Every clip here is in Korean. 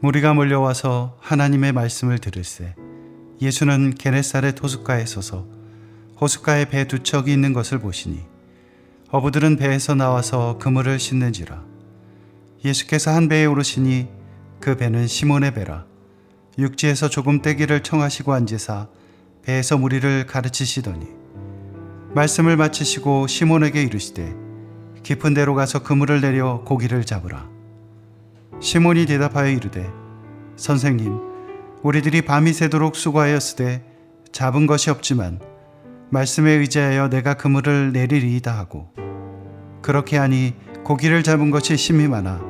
무리가 몰려와서 하나님의 말씀을 들을새 예수는 게네사렛 호숫가에 서서 호숫가에 배 두 척이 있는 것을 보시니 어부들은 배에서 나와서 그물을 씻는지라. 예수께서 한 배에 오르시니 그 배는 시몬의 배라. 육지에서 조금 떼기를 청하시고 앉으사 배에서 무리를 가르치시더니 말씀을 마치시고 시몬에게 이르시되 깊은 데로 가서 그물을 내려 고기를 잡으라. 시몬이 대답하여 이르되 선생님, 우리들이 밤이 새도록 수고하였으되 잡은 것이 없지만 말씀에 의지하여 내가 그물을 내리리이다 하고 그렇게 하니 고기를 잡은 것이 심히 많아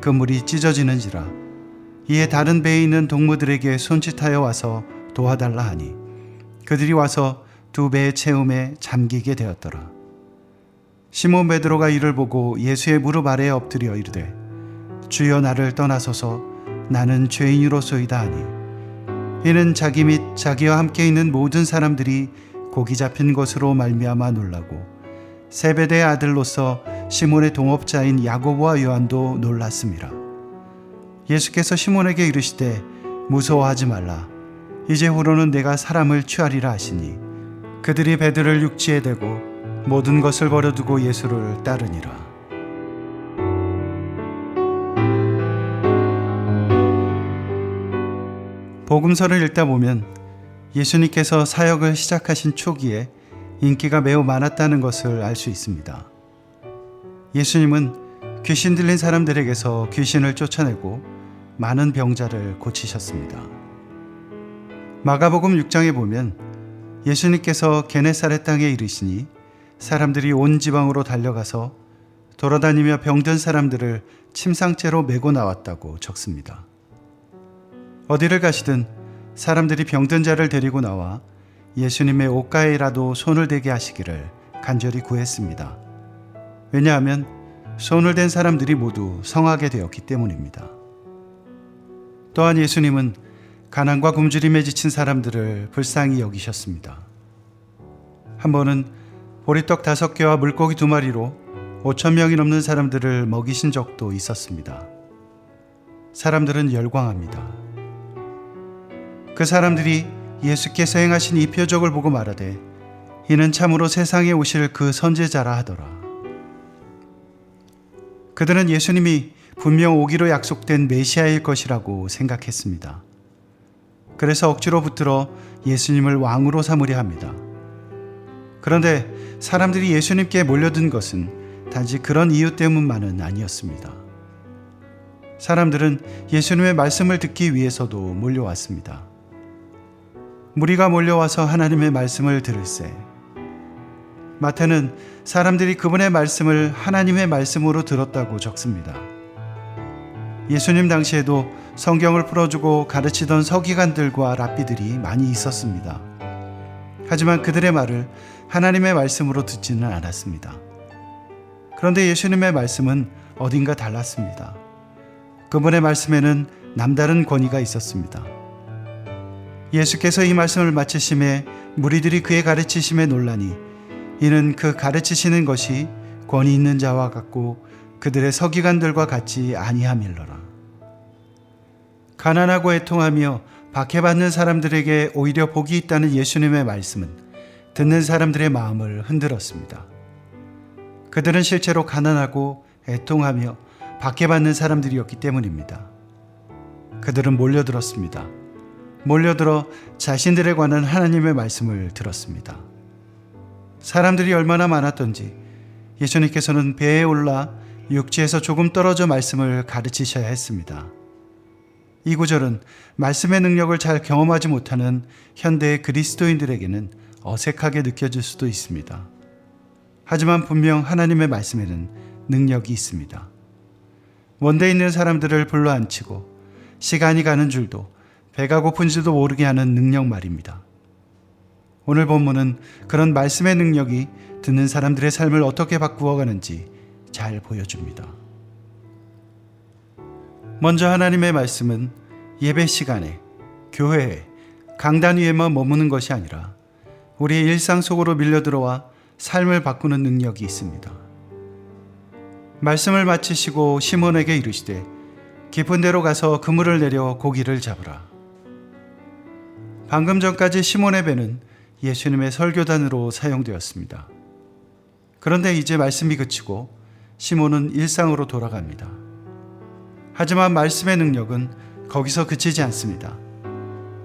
그물이 찢어지는지라. 이에 다른 배에 있는 동무들에게 손짓하여 와서 도와달라 하니 그들이 와서 두 배의 채움에 잠기게 되었더라. 시몬 베드로가 이를 보고 예수의 무릎 아래에 엎드려 이르되 주여 나를 떠나소서 나는 죄인으로소이다 하니 이는 자기 및 자기와 함께 있는 모든 사람들이 고기 잡힌 것으로 말미암아 놀라고 세베대의 아들로서 시몬의 동업자인 야고보와 요한도 놀랐음이라. 예수께서 시몬에게 이르시되 무서워하지 말라. 이제후로는 내가 사람을 취하리라 하시니 그들이 배들을 육지에 대고 모든 것을 버려두고 예수를 따르니라. 복음서를 읽다 보면 예수님께서 사역을 시작하신 초기에 인기가 매우 많았다는 것을 알 수 있습니다. 예수님은 귀신 들린 사람들에게서 귀신을 쫓아내고 많은 병자를 고치셨습니다. 마가복음 6장에 보면 예수님께서 게네사렛 땅에 이르시니 사람들이 온 지방으로 달려가서 돌아다니며 병든 사람들을 침상째로 메고 나왔다고 적습니다. 어디를 가시든 사람들이 병든 자를 데리고 나와 예수님의 옷가에라도 손을 대게 하시기를 간절히 구했습니다. 왜냐하면 손을 댄 사람들이 모두 성하게 되었기 때문입니다. 또한 예수님은 가난과 굶주림에 지친 사람들을 불쌍히 여기셨습니다. 한 번은 보리떡 5개와 물고기 2마리로 5,000명이 넘는 사람들을 먹이신 적도 있었습니다. 사람들은 열광합니다. 그 사람들이 예수께서 행하신 이 표적을 보고 말하되 이는 참으로 세상에 오실 그 선지자라 하더라. 그들은 예수님이 분명 오기로 약속된 메시아일 것이라고 생각했습니다. 그래서 억지로 붙들어 예수님을 왕으로 삼으려 합니다. 그런데 사람들이 예수님께 몰려든 것은 단지 그런 이유 때문만은 아니었습니다. 사람들은 예수님의 말씀을 듣기 위해서도 몰려왔습니다. 무리가 몰려와서 하나님의 말씀을 들을새 마태는 사람들이 그분의 말씀을 하나님의 말씀으로 들었다고 적습니다. 예수님 당시에도 성경을 풀어주고 가르치던 서기관들과 랍비들이 많이 있었습니다. 하지만 그들의 말을 하나님의 말씀으로 듣지는 않았습니다. 그런데 예수님의 말씀은 어딘가 달랐습니다. 그분의 말씀에는 남다른 권위가 있었습니다. 예수께서 이 말씀을 마치심에 무리들이 그의 가르치심에 놀라니 이는 그 가르치시는 것이 권위 있는 자와 같고 그들의 서기관들과 같지 아니함일러라. 가난하고 애통하며 박해받는 사람들에게 오히려 복이 있다는 예수님의 말씀은 듣는 사람들의 마음을 흔들었습니다. 그들은 실제로 가난하고 애통하며 박해받는 사람들이었기 때문입니다. 그들은 몰려들었습니다. 몰려들어 자신들에 관한 하나님의 말씀을 들었습니다. 사람들이 얼마나 많았던지 예수님께서는 배에 올라 육지에서 조금 떨어져 말씀을 가르치셔야 했습니다. 이 구절은 말씀의 능력을 잘 경험하지 못하는 현대의 그리스도인들에게는 어색하게 느껴질 수도 있습니다. 하지만 분명 하나님의 말씀에는 능력이 있습니다. 원대에 있는 사람들을 불러앉히고 시간이 가는 줄도 배가 고픈지도 모르게 하는 능력 말입니다. 오늘 본문은 그런 말씀의 능력이 듣는 사람들의 삶을 어떻게 바꾸어가는지 잘 보여줍니다. 먼저 하나님의 말씀은 예배 시간에, 교회에, 강단 위에만 머무는 것이 아니라 우리의 일상 속으로 밀려들어와 삶을 바꾸는 능력이 있습니다. 말씀을 마치시고 시몬에게 이르시되 깊은 데로 가서 그물을 내려 고기를 잡으라. 방금 전까지 시몬의 배는 예수님의 설교단으로 사용되었습니다. 그런데 이제 말씀이 그치고 시몬은 일상으로 돌아갑니다. 하지만 말씀의 능력은 거기서 그치지 않습니다.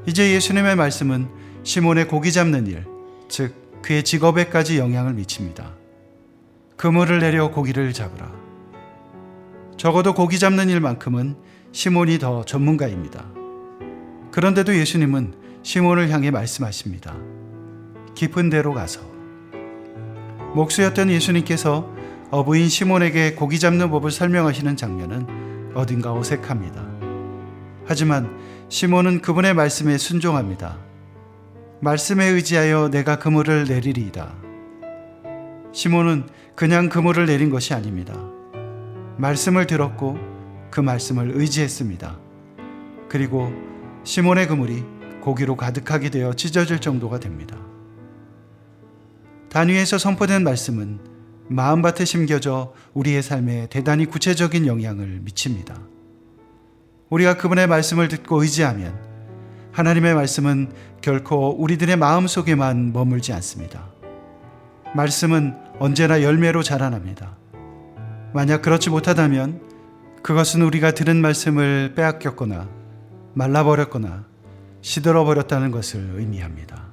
이제 예수님의 말씀은 시몬의 고기 잡는 일, 즉 그의 직업에까지 영향을 미칩니다. 그물을 내려 고기를 잡으라. 적어도 고기 잡는 일만큼은 시몬이 더 전문가입니다. 그런데도 예수님은 시몬을 향해 말씀하십니다. 깊은 데로 가서. 목수였던 예수님께서 어부인 시몬에게 고기 잡는 법을 설명하시는 장면은 어딘가 어색합니다. 하지만 시몬은 그분의 말씀에 순종합니다. 말씀에 의지하여 내가 그물을 내리리이다. 시몬은 그냥 그물을 내린 것이 아닙니다. 말씀을 들었고 그 말씀을 의지했습니다. 그리고 시몬의 그물이 고기로 가득하게 되어 찢어질 정도가 됩니다. 단위에서 선포된 말씀은 마음밭에 심겨져 우리의 삶에 대단히 구체적인 영향을 미칩니다. 우리가 그분의 말씀을 듣고 의지하면 하나님의 말씀은 결코 우리들의 마음속에만 머물지 않습니다. 말씀은 언제나 열매로 자라납니다. 만약 그렇지 못하다면 그것은 우리가 들은 말씀을 빼앗겼거나 말라버렸거나 시들어버렸다는 것을 의미합니다.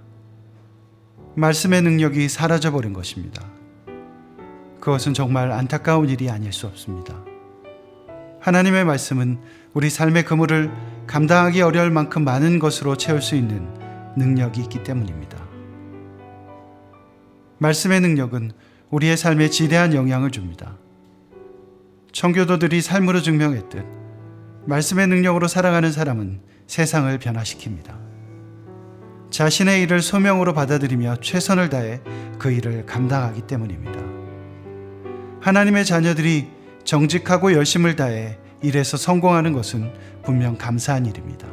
말씀의 능력이 사라져버린 것입니다. 그것은 정말 안타까운 일이 아닐 수 없습니다. 하나님의 말씀은 우리 삶의 그물을 감당하기 어려울 만큼 많은 것으로 채울 수 있는 능력이 있기 때문입니다. 말씀의 능력은 우리의 삶에 지대한 영향을 줍니다. 청교도들이 삶으로 증명했듯 말씀의 능력으로 살아가는 사람은 세상을 변화시킵니다. 자신의 일을 소명으로 받아들이며 최선을 다해 그 일을 감당하기 때문입니다. 하나님의 자녀들이 정직하고 열심을 다해 일에서 성공하는 것은 분명 감사한 일입니다.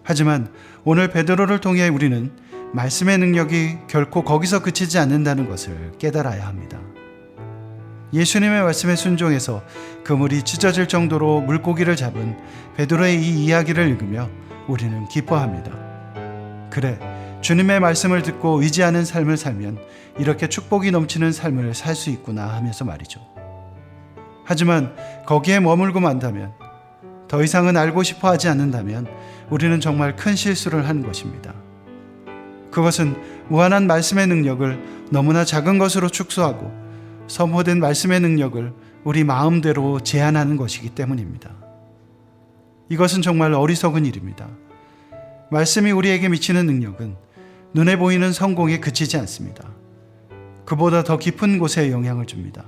하지만 오늘 베드로를 통해 우리는 말씀의 능력이 결코 거기서 그치지 않는다는 것을 깨달아야 합니다. 예수님의 말씀에 순종해서 그물이 찢어질 정도로 물고기를 잡은 베드로의 이 이야기를 읽으며 우리는 기뻐합니다. 그래, 주님의 말씀을 듣고 의지하는 삶을 살면 이렇게 축복이 넘치는 삶을 살 수 있구나 하면서 말이죠. 하지만 거기에 머물고 만다면, 더 이상은 알고 싶어 하지 않는다면 우리는 정말 큰 실수를 하는 것입니다. 그것은 무한한 말씀의 능력을 너무나 작은 것으로 축소하고 선포된 말씀의 능력을 우리 마음대로 제한하는 것이기 때문입니다. 이것은 정말 어리석은 일입니다. 말씀이 우리에게 미치는 능력은 눈에 보이는 성공에 그치지 않습니다. 그보다 더 깊은 곳에 영향을 줍니다.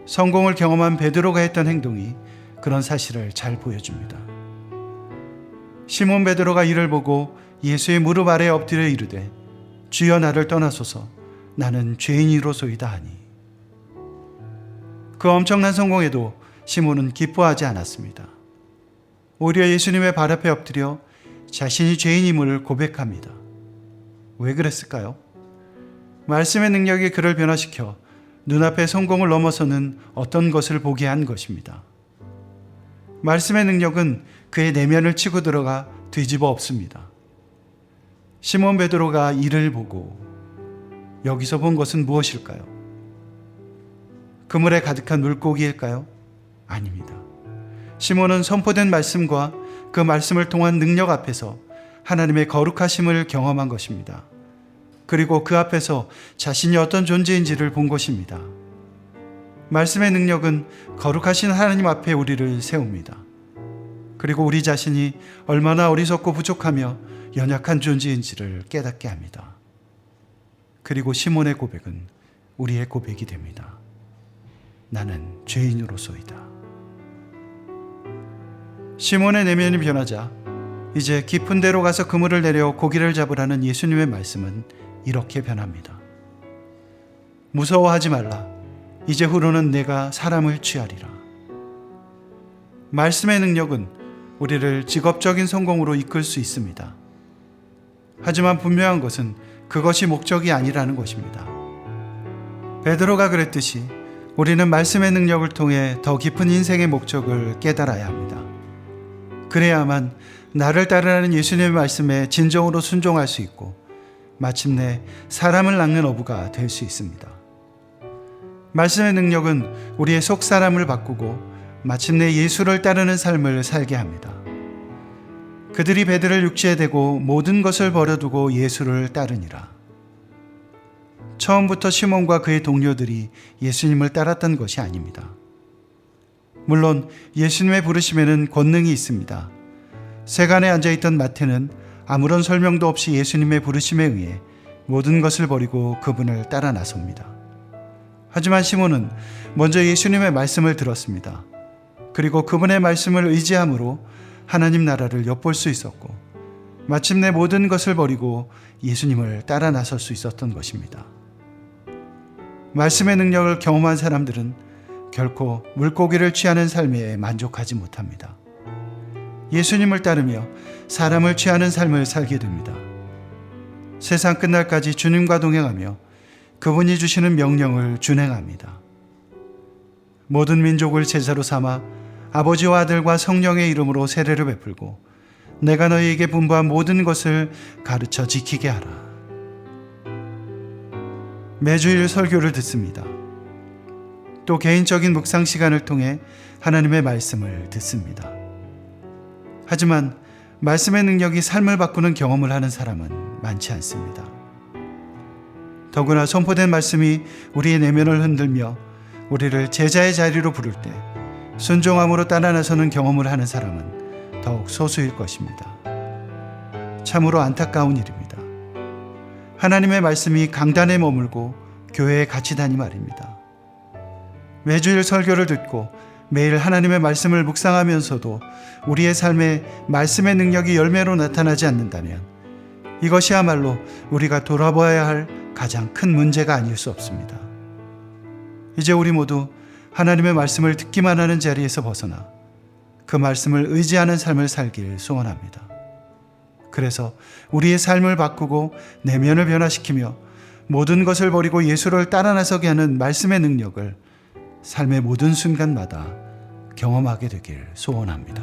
성공을 경험한 베드로가 했던 행동이 그런 사실을 잘 보여줍니다. 시몬 베드로가 이를 보고 예수의 무릎 아래에 엎드려 이르되 주여 나를 떠나소서 나는 죄인이로소이다 하니. 그 엄청난 성공에도 시몬은 기뻐하지 않았습니다. 오히려 예수님의 발 앞에 엎드려 자신이 죄인임을 고백합니다. 왜 그랬을까요? 말씀의 능력이 그를 변화시켜 눈앞의 성공을 넘어서는 어떤 것을 보게 한 것입니다. 말씀의 능력은 그의 내면을 치고 들어가 뒤집어 엎습니다. 시몬 베드로가 이를 보고 여기서 본 것은 무엇일까요? 그물에 가득한 물고기일까요? 아닙니다. 시몬은 선포된 말씀과 그 말씀을 통한 능력 앞에서 하나님의 거룩하심을 경험한 것입니다. 그리고 그 앞에서 자신이 어떤 존재인지를 본 것입니다. 말씀의 능력은 거룩하신 하나님 앞에 우리를 세웁니다. 그리고 우리 자신이 얼마나 어리석고 부족하며 연약한 존재인지를 깨닫게 합니다. 그리고 시몬의 고백은 우리의 고백이 됩니다. 나는 죄인으로소이다. 시몬의 내면이 변하자 이제 깊은 데로 가서 그물을 내려 고기를 잡으라는 예수님의 말씀은 이렇게 변합니다. 무서워하지 말라. 이제후로는 내가 사람을 취하리라. 말씀의 능력은 우리를 직업적인 성공으로 이끌 수 있습니다. 하지만 분명한 것은 그것이 목적이 아니라는 것입니다. 베드로가 그랬듯이 우리는 말씀의 능력을 통해 더 깊은 인생의 목적을 깨달아야 합니다. 그래야만 나를 따르라는 예수님의 말씀에 진정으로 순종할 수 있고 마침내 사람을 낚는 어부가 될 수 있습니다. 말씀의 능력은 우리의 속사람을 바꾸고 마침내 예수를 따르는 삶을 살게 합니다. 그들이 배들을 육지에 대고 모든 것을 버려두고 예수를 따르니라. 처음부터 시몬과 그의 동료들이 예수님을 따랐던 것이 아닙니다. 물론 예수님의 부르심에는 권능이 있습니다. 세간에 앉아있던 마태는 아무런 설명도 없이 예수님의 부르심에 의해 모든 것을 버리고 그분을 따라 나섭니다. 하지만 시몬은 먼저 예수님의 말씀을 들었습니다. 그리고 그분의 말씀을 의지함으로 하나님 나라를 엿볼 수 있었고 마침내 모든 것을 버리고 예수님을 따라 나설 수 있었던 것입니다. 말씀의 능력을 경험한 사람들은 결코 물고기를 취하는 삶에 만족하지 못합니다. 예수님을 따르며 사람을 취하는 삶을 살게 됩니다. 세상 끝날까지 주님과 동행하며 그분이 주시는 명령을 준행합니다. 모든 민족을 제자로 삼아 아버지와 아들과 성령의 이름으로 세례를 베풀고 내가 너희에게 분부한 모든 것을 가르쳐 지키게 하라. 매주일 설교를 듣습니다. 또 개인적인 묵상 시간을 통해 하나님의 말씀을 듣습니다. 하지만 말씀의 능력이 삶을 바꾸는 경험을 하는 사람은 많지 않습니다. 더구나 선포된 말씀이 우리의 내면을 흔들며 우리를 제자의 자리로 부를 때 순종함으로 따라 나서는 경험을 하는 사람은 더욱 소수일 것입니다. 참으로 안타까운 일입니다. 하나님의 말씀이 강단에 머물고 교회에 갇히다니 말입니다. 매주일 설교를 듣고 매일 하나님의 말씀을 묵상하면서도 우리의 삶에 말씀의 능력이 열매로 나타나지 않는다면 이것이야말로 우리가 돌아봐야 할 가장 큰 문제가 아닐 수 없습니다. 이제 우리 모두 하나님의 말씀을 듣기만 하는 자리에서 벗어나 그 말씀을 의지하는 삶을 살길 소원합니다. 그래서 우리의 삶을 바꾸고 내면을 변화시키며 모든 것을 버리고 예수를 따라 나서게 하는 말씀의 능력을 삶의 모든 순간마다 경험하게 되길 소원합니다.